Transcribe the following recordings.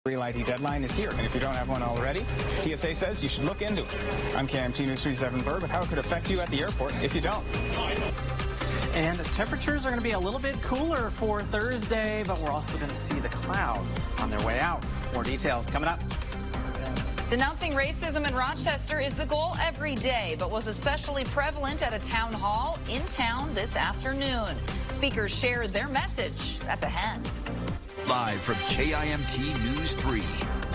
Real ID deadline is here, and if you don't have one already, TSA says you should look into it. I'm KIMT News 37 Bird with how it could affect you at the airport if you don't. And temperatures are going to be a little bit cooler for Thursday, but we're also going to see the clouds on their way out. More details coming up. Denouncing racism in Rochester is the goal every day, but was especially prevalent at a town hall in town this afternoon. Speakers shared their message. That's ahead. Live from KIMT News 3,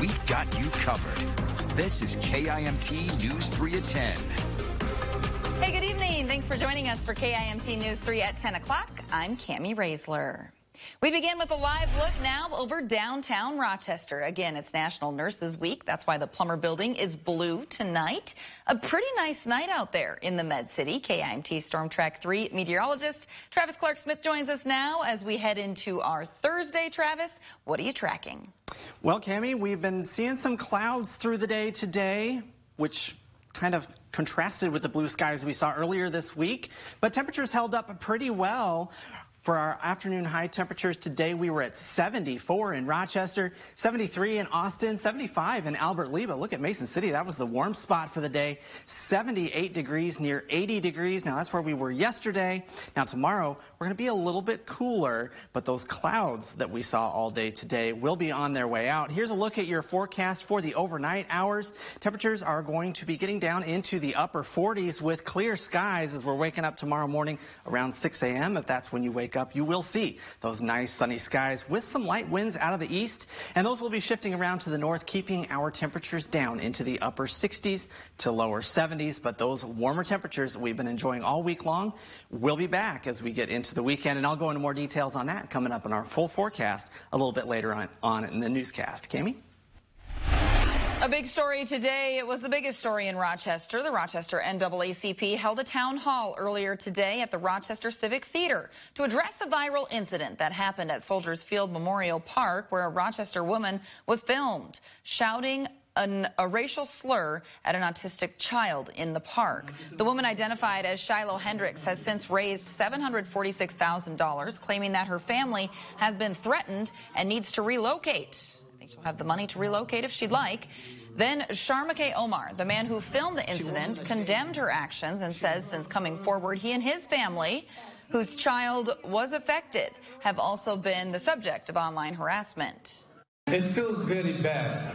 we've got you covered. This is KIMT News 3 at 10. Hey, good evening. Thanks for joining us for KIMT News 3 at 10 o'clock. I'm Cami Raisler. We begin with a live look now over downtown Rochester. Again, it's National Nurses Week. That's why the Plummer Building is blue tonight. A pretty nice night out there in the Med City. KIMT Storm Track 3 meteorologist Travis Clark-Smith joins us now as we head into our Thursday. Travis, what are you tracking? Well, Cami, we've been seeing some clouds through the day today, which kind of contrasted with the blue skies we saw earlier this week. But temperatures held up pretty well. For our afternoon high temperatures today, we were at 74 in Rochester, 73 in Austin, 75 in Albert Lea. But look at Mason City. That was the warm spot for the day. 78 degrees, near 80 degrees. Now, that's where we were yesterday. Now, tomorrow, we're going to be a little bit cooler, but those clouds that we saw all day today will be on their way out. Here's a look at your forecast for the overnight hours. Temperatures are going to be getting down into the upper 40s with clear skies as we're waking up tomorrow morning around 6 a.m. If that's when you wake up, you will see those nice sunny skies with some light winds out of the east, and those will be shifting around to the north, keeping our temperatures down into the upper 60s to lower 70s. But those warmer temperatures that we've been enjoying all week long will be back as we get into the weekend, and I'll go into more details on that coming up in our full forecast a little bit later on in the newscast. Cami? A big story today. It was the biggest story in Rochester. The Rochester NAACP held a town hall earlier today at the Rochester Civic Theater to address a viral incident that happened at Soldiers Field Memorial Park, where a Rochester woman was filmed shouting a racial slur at an autistic child in the park. The woman, identified as Shiloh Hendricks, has since raised $746,000, claiming that her family has been threatened and needs to relocate. She'll have the money to relocate if she'd like. Then Sharmake Omar, the man who filmed the incident, condemned her actions and says since coming forward, he and his family, whose child was affected, have also been the subject of online harassment. It feels very bad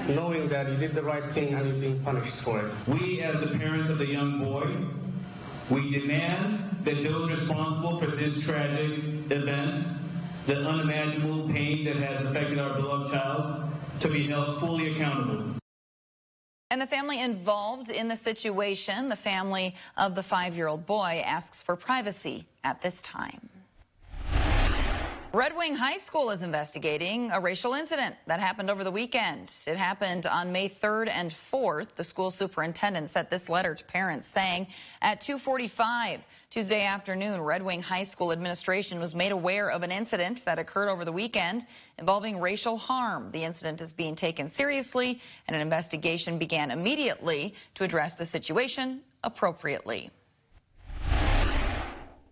knowing that you did the right thing and you're being punished for it. We, as the parents of the young boy, we demand that those responsible for this tragic event, the unimaginable pain that has affected our beloved child, to be held fully accountable. And the family involved in the situation, the family of the 5-year-old boy, asks for privacy at this time. Red Wing High School is investigating a racial incident that happened over the weekend. It happened on May 3rd and 4th. The school superintendent sent this letter to parents saying at 2:45 Tuesday afternoon, Red Wing High School administration was made aware of an incident that occurred over the weekend involving racial harm. The incident is being taken seriously, and an investigation began immediately to address the situation appropriately.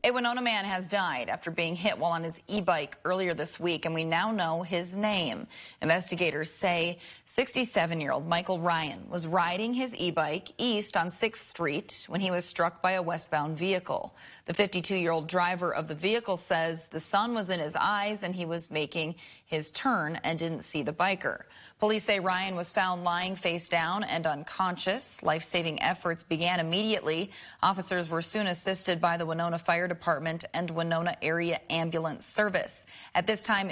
A Winona man has died after being hit while on his e-bike earlier this week, and we now know his name. Investigators say 67-year-old Michael Ryan was riding his e-bike east on 6th Street when he was struck by a westbound vehicle. The 52-year-old driver of the vehicle says the sun was in his eyes and he was making his turn and didn't see the biker. Police say Ryan was found lying face down and unconscious. Life-saving efforts began immediately. Officers were soon assisted by the Winona Fire Department and Winona Area Ambulance Service. At this time,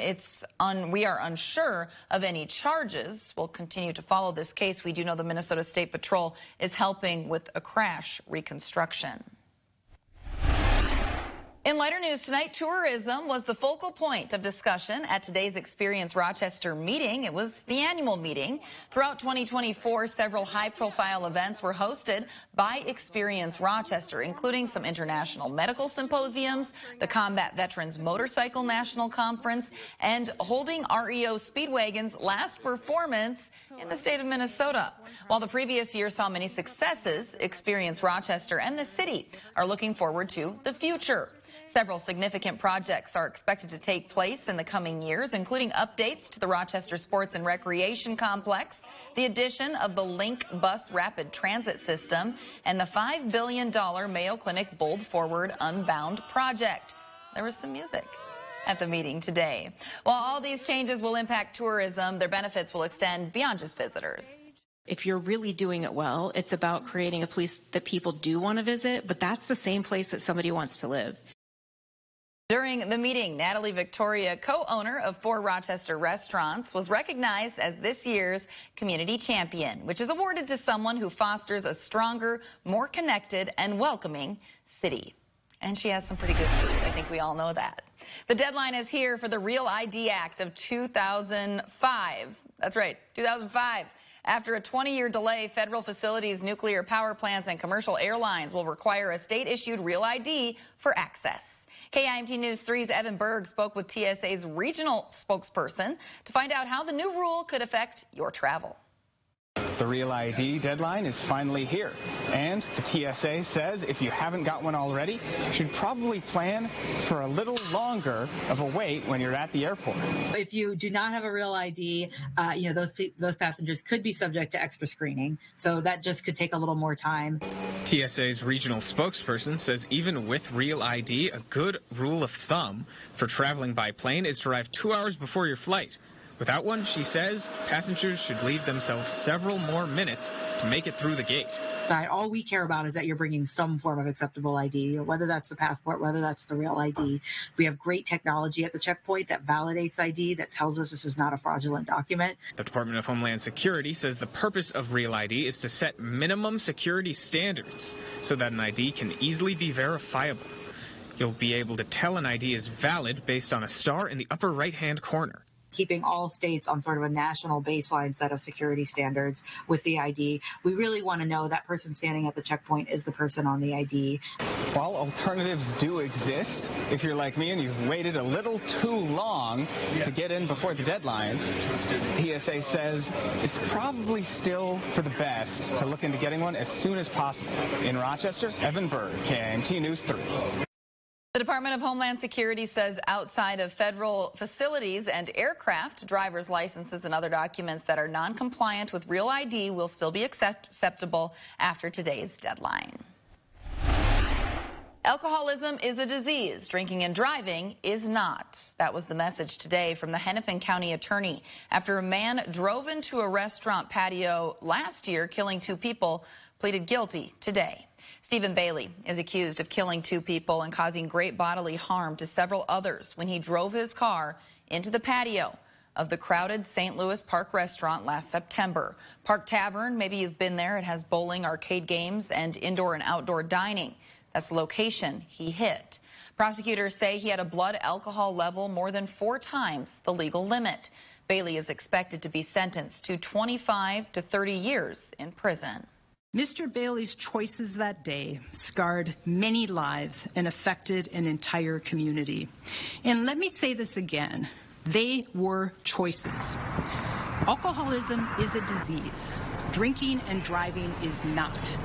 we are unsure of any charges. We'll continue to follow this case. We do know the Minnesota State Patrol is helping with a crash reconstruction. In lighter news tonight, tourism was the focal point of discussion at today's Experience Rochester meeting. It was the annual meeting. Throughout 2024, several high-profile events were hosted by Experience Rochester, including some international medical symposiums, the Combat Veterans Motorcycle National Conference, and holding REO Speedwagon's last performance in the state of Minnesota. While the previous year saw many successes, Experience Rochester and the city are looking forward to the future. Several significant projects are expected to take place in the coming years, including updates to the Rochester Sports and Recreation Complex, the addition of the Link Bus Rapid Transit System, and the $5 billion Mayo Clinic Bold Forward Unbound project. There was some music at the meeting today. While all these changes will impact tourism, their benefits will extend beyond just visitors. If you're really doing it well, it's about creating a place that people do want to visit, but that's the same place that somebody wants to live. During the meeting, Natalie Victoria, co-owner of 4 Rochester restaurants, was recognized as this year's Community Champion, which is awarded to someone who fosters a stronger, more connected, and welcoming city. And she has some pretty good food. I think we all know that. The deadline is here for the Real ID Act of 2005. That's right, 2005. After a 20-year delay, federal facilities, nuclear power plants, and commercial airlines will require a state-issued Real ID for access. KIMT News 3's Evan Berg spoke with TSA's regional spokesperson to find out how the new rule could affect your travel. The Real ID deadline is finally here, and the TSA says if you haven't got one already, you should probably plan for a little longer of a wait when you're at the airport. If you do not have a Real ID, those passengers could be subject to extra screening, so that just could take a little more time. TSA's regional spokesperson says even with Real ID, a good rule of thumb for traveling by plane is to arrive 2 hours before your flight. Without one, she says, passengers should leave themselves several more minutes to make it through the gate. All we care about is that you're bringing some form of acceptable ID, whether that's the passport, whether that's the Real ID. We have great technology at the checkpoint that validates ID, that tells us this is not a fraudulent document. The Department of Homeland Security says the purpose of Real ID is to set minimum security standards so that an ID can easily be verifiable. You'll be able to tell an ID is valid based on a star in the upper right-hand corner. Keeping all states on sort of a national baseline set of security standards with the ID. We really want to know that person standing at the checkpoint is the person on the ID. While alternatives do exist, if you're like me and you've waited a little too long to get in before the deadline, TSA says it's probably still for the best to look into getting one as soon as possible. In Rochester, Evan Berg, KIMT News 3. The Department of Homeland Security says outside of federal facilities and aircraft, driver's licenses and other documents that are non-compliant with Real ID will still be acceptable after today's deadline. Alcoholism is a disease. Drinking and driving is not. That was the message today from the Hennepin County attorney after a man drove into a restaurant patio last year, killing 2 people, pleaded guilty today. Stephen Bailey is accused of killing 2 people and causing great bodily harm to several others when he drove his car into the patio of the crowded St. Louis Park restaurant last September. Park Tavern, maybe you've been there. It has bowling, arcade games, and indoor and outdoor dining. That's the location he hit. Prosecutors say he had a blood alcohol level more than 4 times the legal limit. Bailey is expected to be sentenced to 25 to 30 years in prison. Mr. Bailey's choices that day scarred many lives and affected an entire community. And let me say this again, they were choices. Alcoholism is a disease. Drinking and driving is not.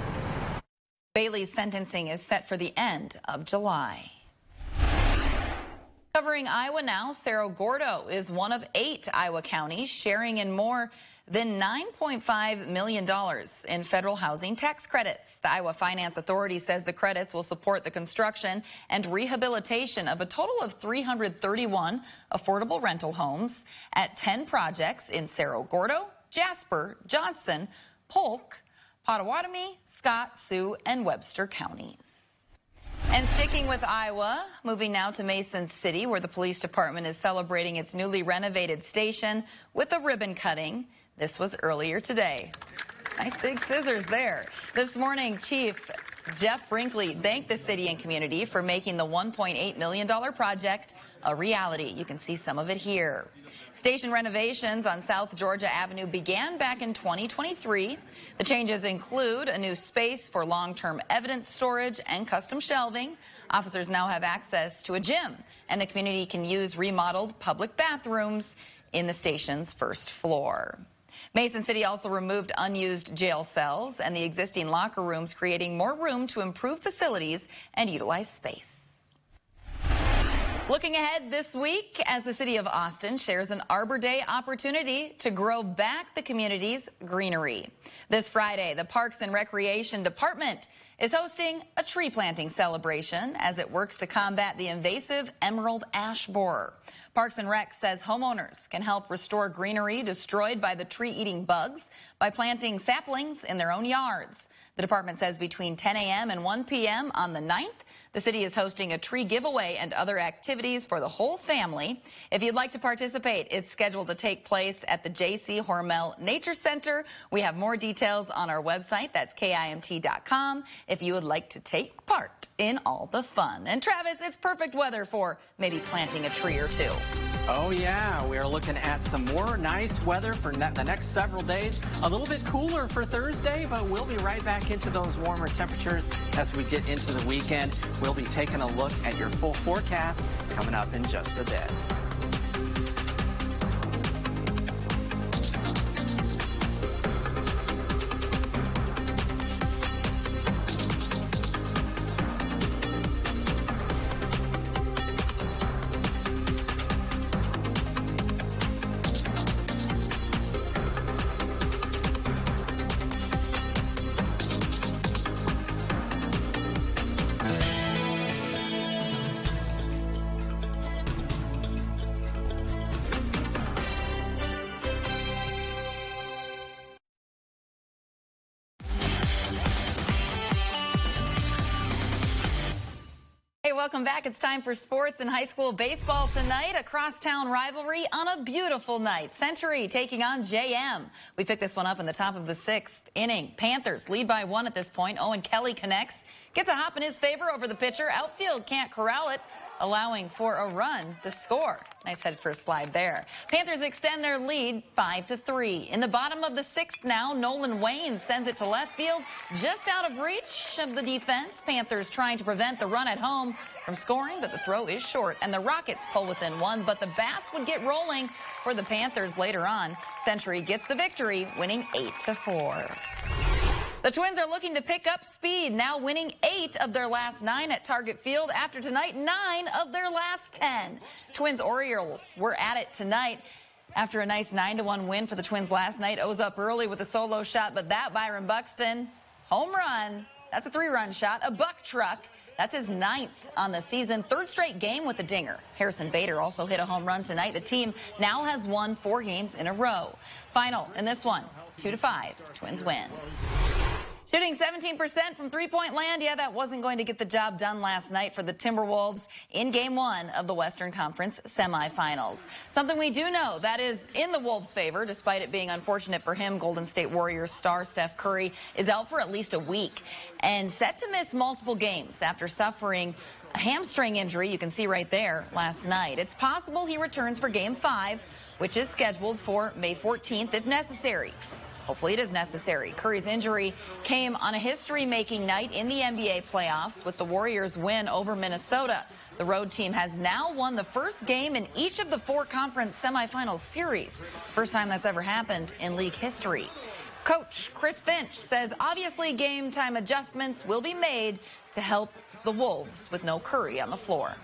Bailey's sentencing is set for the end of July. Covering Iowa now, Cerro Gordo is one of 8 Iowa counties sharing in more than $9.5 million in federal housing tax credits. The Iowa Finance Authority says the credits will support the construction and rehabilitation of a total of 331 affordable rental homes at 10 projects in Cerro Gordo, Jasper, Johnson, Polk, Pottawatomie, Scott, Sioux, and Webster counties. And sticking with Iowa, moving now to Mason City, where the police department is celebrating its newly renovated station with a ribbon cutting. This was earlier today. Nice big scissors there. This morning, Chief Jeff Brinkley thanked the city and community for making the $1.8 million project a reality. You can see some of it here. Station renovations on South Georgia Avenue began back in 2023. The changes include a new space for long-term evidence storage and custom shelving. Officers now have access to a gym, and the community can use remodeled public bathrooms in the station's first floor. Mason City also removed unused jail cells and the existing locker rooms, creating more room to improve facilities and utilize space. Looking ahead this week, as the city of Austin shares an Arbor Day opportunity to grow back the community's greenery. This Friday, the Parks and Recreation Department is hosting a tree planting celebration as it works to combat the invasive emerald ash borer. Parks and Rec says homeowners can help restore greenery destroyed by the tree-eating bugs by planting saplings in their own yards. The department says between 10 a.m. and 1 p.m. on the 9th, the city is hosting a tree giveaway and other activities for the whole family. If you'd like to participate, it's scheduled to take place at the J.C. Hormel Nature Center. We have more details on our website. That's KIMT.com if you would like to take part in all the fun. And Travis, it's perfect weather for maybe planting a tree or two. Oh yeah, we are looking at some more nice weather for the next several days. A little bit cooler for Thursday, but we'll be right back into those warmer temperatures as we get into the weekend. We'll be taking a look at your full forecast coming up in just a bit. Welcome back. It's time for sports and high school baseball tonight. A crosstown rivalry on a beautiful night. Century taking on JM. We picked this one up in the top of the 6th inning. Panthers lead by 1 at this point. Owen Kelly connects. Gets a hop in his favor over the pitcher. Outfield can't corral it, allowing for a run to score. Nice head first slide there. Panthers extend their lead 5-3. In the bottom of the 6th now, Nolan Wayne sends it to left field, just out of reach of the defense. Panthers trying to prevent the run at home from scoring, but the throw is short, and the Rockets pull within 1, but the bats would get rolling for the Panthers later on. Century gets the victory, winning 8-4. The Twins are looking to pick up speed, now winning 8 of their last 9 at Target Field. After tonight, 9 of their last 10. Twins Orioles were at it tonight. After a nice 9-1 win for the Twins last night, O's up early with a solo shot, but that Byron Buxton home run, that's a 3-run shot, a buck truck. That's his 9th on the season, 3rd straight game with a dinger. Harrison Bader also hit a home run tonight. The team now has won 4 games in a row. Final in this one, 2-5, Twins win. Shooting 17% from three-point land, yeah, that wasn't going to get the job done last night for the Timberwolves in Game 1 of the Western Conference semifinals. Something we do know that is in the Wolves' favor, despite it being unfortunate for him. Golden State Warriors star Steph Curry is out for at least a week and set to miss multiple games after suffering a hamstring injury, you can see right there, last night. It's possible he returns for Game 5, which is scheduled for May 14th if necessary. Hopefully it is necessary. Curry's injury came on a history-making night in the NBA playoffs with the Warriors' win over Minnesota. The road team has now won the first game in each of the 4 conference semifinal series. First time that's ever happened in league history. Coach Chris Finch says obviously game time adjustments will be made to help the Wolves with no Curry on the floor.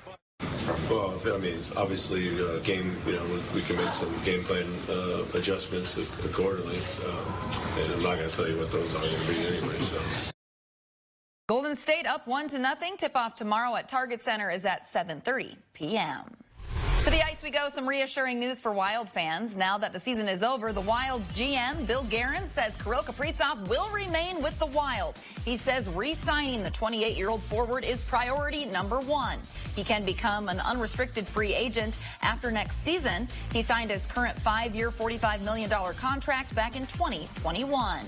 Well, I mean, obviously, game. We can make some game plan adjustments accordingly, and I'm not going to tell you what those are going to be anyway. So. Golden State up 1-0. Tip-off tomorrow at Target Center is at 7:30 p.m. To the ice we go. Some reassuring news for Wild fans. Now that the season is over, the Wild's GM, Bill Guerin, says Kirill Kaprizov will remain with the Wild. He says re-signing the 28-year-old forward is priority number 1. He can become an unrestricted free agent after next season. He signed his current 5-year, $45 million contract back in 2021.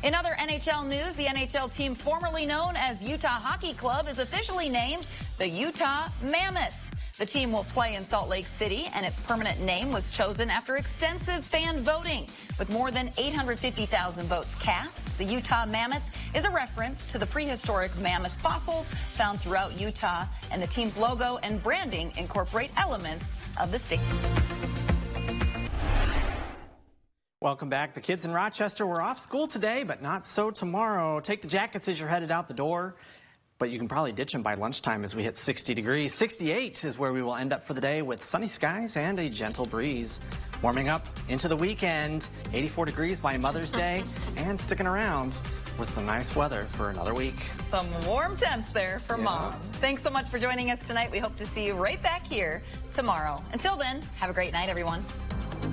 In other NHL news, the NHL team formerly known as Utah Hockey Club is officially named the Utah Mammoth. The team will play in Salt Lake City, and its permanent name was chosen after extensive fan voting. With more than 850,000 votes cast, the Utah Mammoth is a reference to the prehistoric mammoth fossils found throughout Utah, and the team's logo and branding incorporate elements of the state. Welcome back. The kids in Rochester were off school today, but not so tomorrow. Take the jackets as you're headed out the door. but you can probably ditch them by lunchtime as we hit 60 degrees. 68 is where we will end up for the day with sunny skies and a gentle breeze. Warming up into the weekend, 84 degrees by Mother's Day, and sticking around with some nice weather for another week. Some warm temps there for Mom. Thanks so much for joining us tonight. We hope to see you right back here tomorrow. Until then, have a great night, everyone.